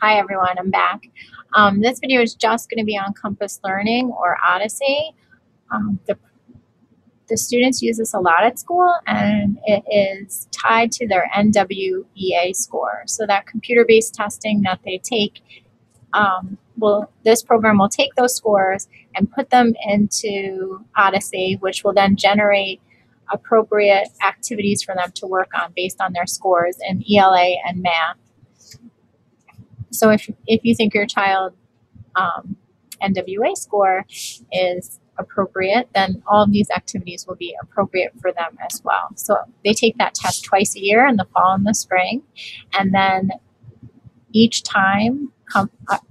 Hi everyone, I'm back. This video is just going to be on Compass Learning or Odyssey. The students use this a lot at school, and it is tied to their NWEA score. So that computer-based testing that they take, this program will take those scores and put them into Odyssey, which will then generate appropriate activities for them to work on based on their scores in ELA and math. So if you think your child NWA score is appropriate, then all of these activities will be appropriate for them as well. So they take that test twice a year, in the fall and the spring, and then each time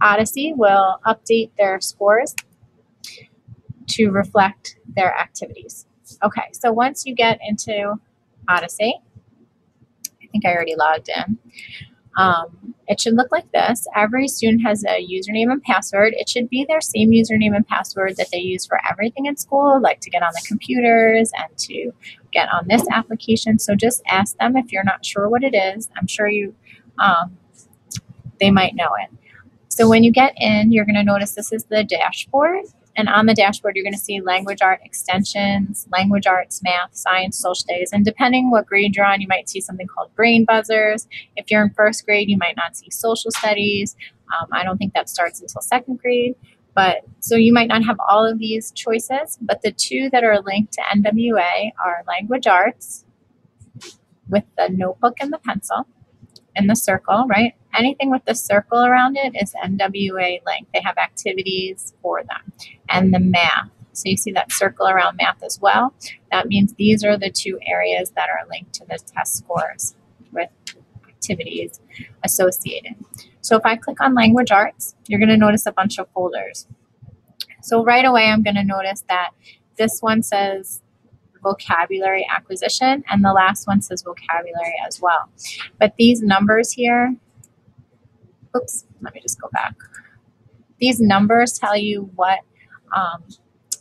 Odyssey will update their scores to reflect their activities. Okay, so once you get into Odyssey, I think I already logged in. It should look like this. Every student has a username and password. It should be their same username and password that they use for everything in school, like to get on the computers and to get on this application. So just ask them if you're not sure what it is. I'm sure they might know it. So when you get in, you're going to notice this is the dashboard. And on the dashboard, you're going to see language art extensions, language arts, math, science, social studies. And depending what grade you're on, you might see something called brain buzzers. If you're in first grade, you might not see social studies. I don't think that starts until second grade. So you might not have all of these choices, but the two that are linked to NWA are language arts with the notebook and the pencil and the circle, right? Anything with the circle around it is NWA linked. They have activities for them. And the math. So you see that circle around math as well. That means these are the two areas that are linked to the test scores with activities associated. So if I click on language arts, you're going to notice a bunch of folders. So right away, I'm going to notice that this one says vocabulary acquisition, and the last one says vocabulary as well. But these numbers here, oops, let me just go back. These numbers tell you what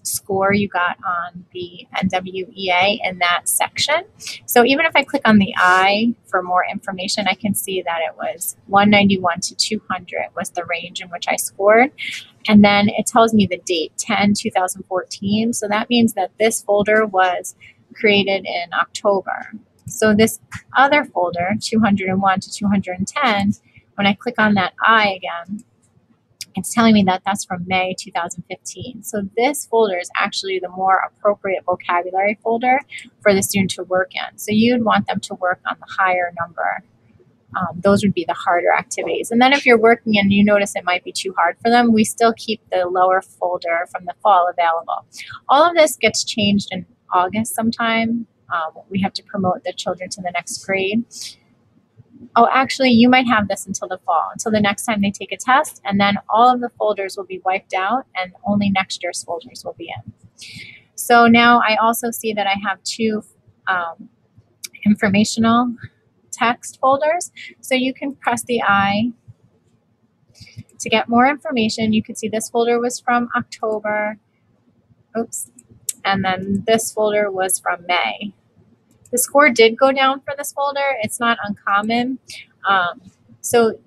score you got on the NWEA in that section. So even if I click on the I for more information, I can see that it was 191 to 200 was the range in which I scored. And then it tells me the date, 10/2014. So that means that this folder was created in October. So this other folder, 201 to 210, when I click on that I again, it's telling me that that's from May 2015. So this folder is actually the more appropriate vocabulary folder for the student to work in. So you'd want them to work on the higher number. Those would be the harder activities. And then if you're working and you notice it might be too hard for them, we still keep the lower folder from the fall available. All of this gets changed in August sometime. We have to promote the children to the next grade. Oh, actually, you might have this until the fall, until the next time they take a test, and then all of the folders will be wiped out and only next year's folders will be in. So now I also see that I have two informational text folders. So you can press the I to get more information. You can see this folder was from October, oops, and then this folder was from May. The score did go down for this folder. It's not uncommon. So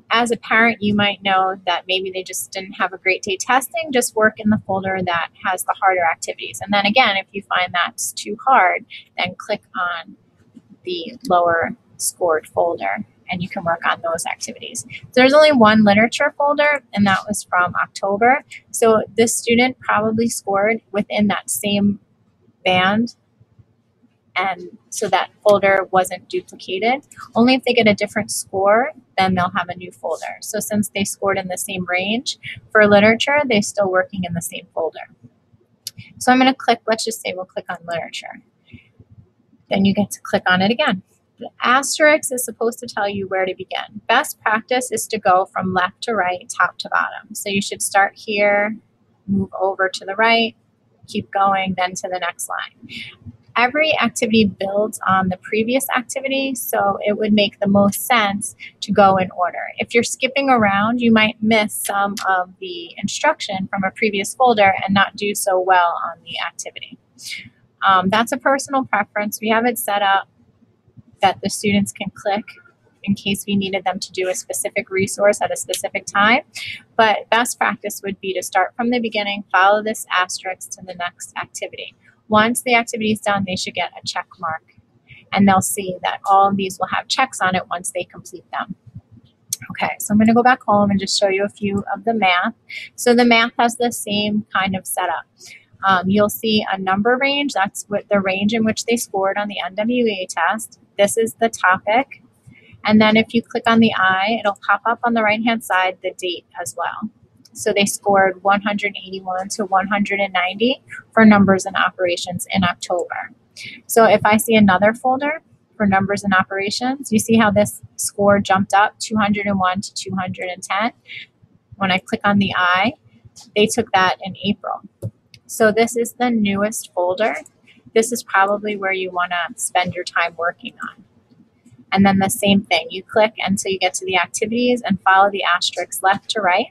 as a parent, you might know that maybe they just didn't have a great day testing. Just work in the folder that has the harder activities. And then again, if you find that's too hard, then click on the lower scored folder and you can work on those activities. So there's only one literature folder, and that was from October. So this student probably scored within that same band, and so that folder wasn't duplicated. Only if they get a different score, then they'll have a new folder. So since they scored in the same range for literature, they're still working in the same folder. So I'm going to click, let's just say we'll click on literature. Then you get to click on it again. The asterisk is supposed to tell you where to begin. Best practice is to go from left to right, top to bottom. So you should start here, move over to the right, keep going, then to the next line. Every activity builds on the previous activity, so it would make the most sense to go in order. If you're skipping around, you might miss some of the instruction from a previous folder and not do so well on the activity. That's a personal preference. We have it set up that the students can click in case we needed them to do a specific resource at a specific time. But best practice would be to start from the beginning, follow this asterisk to the next activity. Once the activity is done, they should get a check mark, and they'll see that all of these will have checks on it once they complete them. Okay, so I'm going to go back home and just show you a few of the math. So the math has the same kind of setup. You'll see a number range. That's what the range in which they scored on the NWEA test. This is the topic. And then if you click on the I, it'll pop up on the right-hand side the date as well. So they scored 181 to 190 for numbers and operations in October. So if I see another folder for numbers and operations, you see how this score jumped up 201 to 210. When I click on the I, they took that in April. So this is the newest folder. This is probably where you want to spend your time working on. And then the same thing, you click until you get to the activities and follow the asterisks left to right.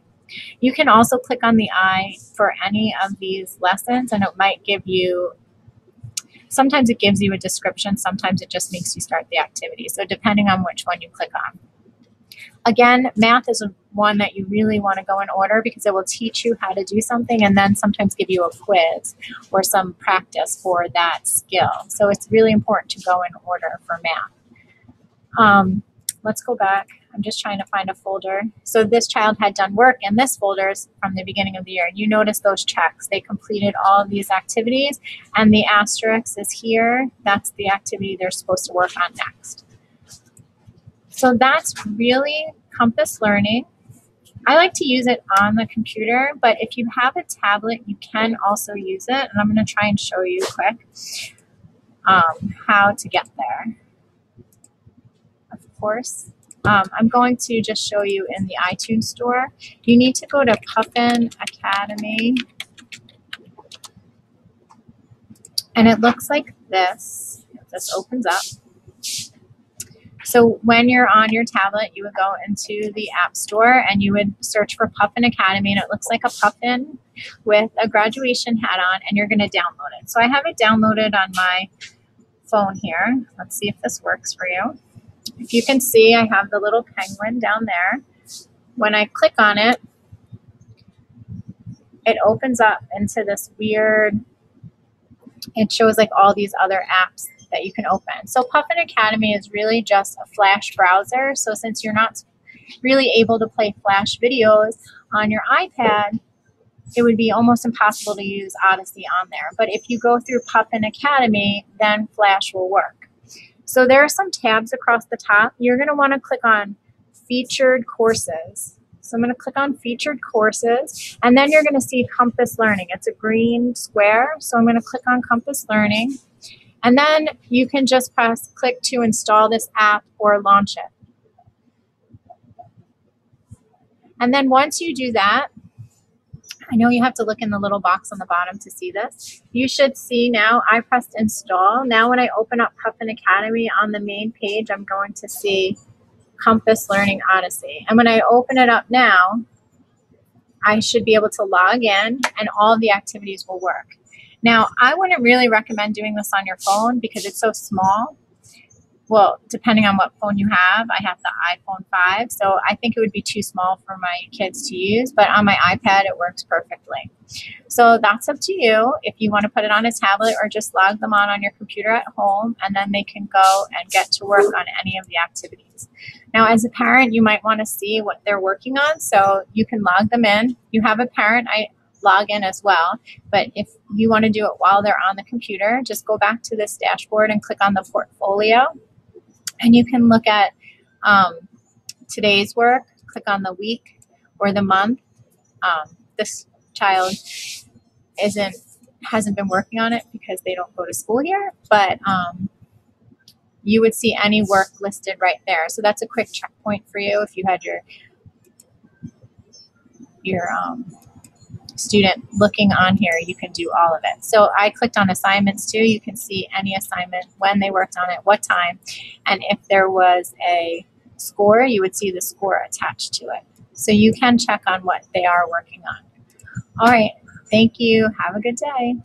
You can also click on the I for any of these lessons, and it might give you, sometimes it gives you a description, sometimes it just makes you start the activity. So depending on which one you click on. Again, math is one that you really want to go in order because it will teach you how to do something and then sometimes give you a quiz or some practice for that skill. So it's really important to go in order for math. Let's go back. I'm just trying to find a folder. So this child had done work in this folder is from the beginning of the year. You notice those checks. They completed all of these activities, and the asterisk is here. That's the activity they're supposed to work on next. So that's really Compass Learning. I like to use it on the computer, but if you have a tablet, you can also use it. And I'm going to try and show you quick how to get there. Of course, I'm going to just show you in the iTunes store. You need to go to Puffin Academy. And it looks like this. This opens up. So when you're on your tablet, you would go into the App Store and you would search for Puffin Academy, and it looks like a puffin with a graduation hat on, and you're going to download it. So I have it downloaded on my phone here. Let's see if this works for you. If you can see, I have the little penguin down there. When I click on it, it opens up into this weird, it shows like all these other apps that you can open. So Puffin Academy is really just a Flash browser. So since you're not really able to play Flash videos on your iPad, it would be almost impossible to use Odyssey on there. But if you go through Puffin Academy, then Flash will work. So there are some tabs across the top. You're going to want to click on Featured Courses. So I'm going to click on Featured Courses, and then you're going to see Compass Learning. It's a green square, so I'm going to click on Compass Learning. And then you can just click to install this app or launch it. And then once you do that, I know you have to look in the little box on the bottom to see this. You should see now I pressed install. Now when I open up Puffin Academy on the main page, I'm going to see Compass Learning Odyssey. And when I open it up now, I should be able to log in and all of the activities will work. Now, I wouldn't really recommend doing this on your phone because it's so small. Well, depending on what phone you have, I have the iPhone 5, so I think it would be too small for my kids to use, but on my iPad, it works perfectly. So that's up to you if you want to put it on a tablet or just log them on your computer at home, and then they can go and get to work on any of the activities. Now, as a parent, you might want to see what they're working on, so you can log them in. You have a parent, I log in as well, but if you want to do it while they're on the computer, just go back to this dashboard and click on the portfolio. And you can look at today's work, click on the week or the month. This child hasn't been working on it because they don't go to school here, but you would see any work listed right there. So that's a quick checkpoint for you. If you had your student looking on here, you can do all of it. So I clicked on assignments too. You can see any assignment, when they worked on it, what time, and if there was a score, you would see the score attached to it. So you can check on what they are working on. All right, thank you. Have a good day.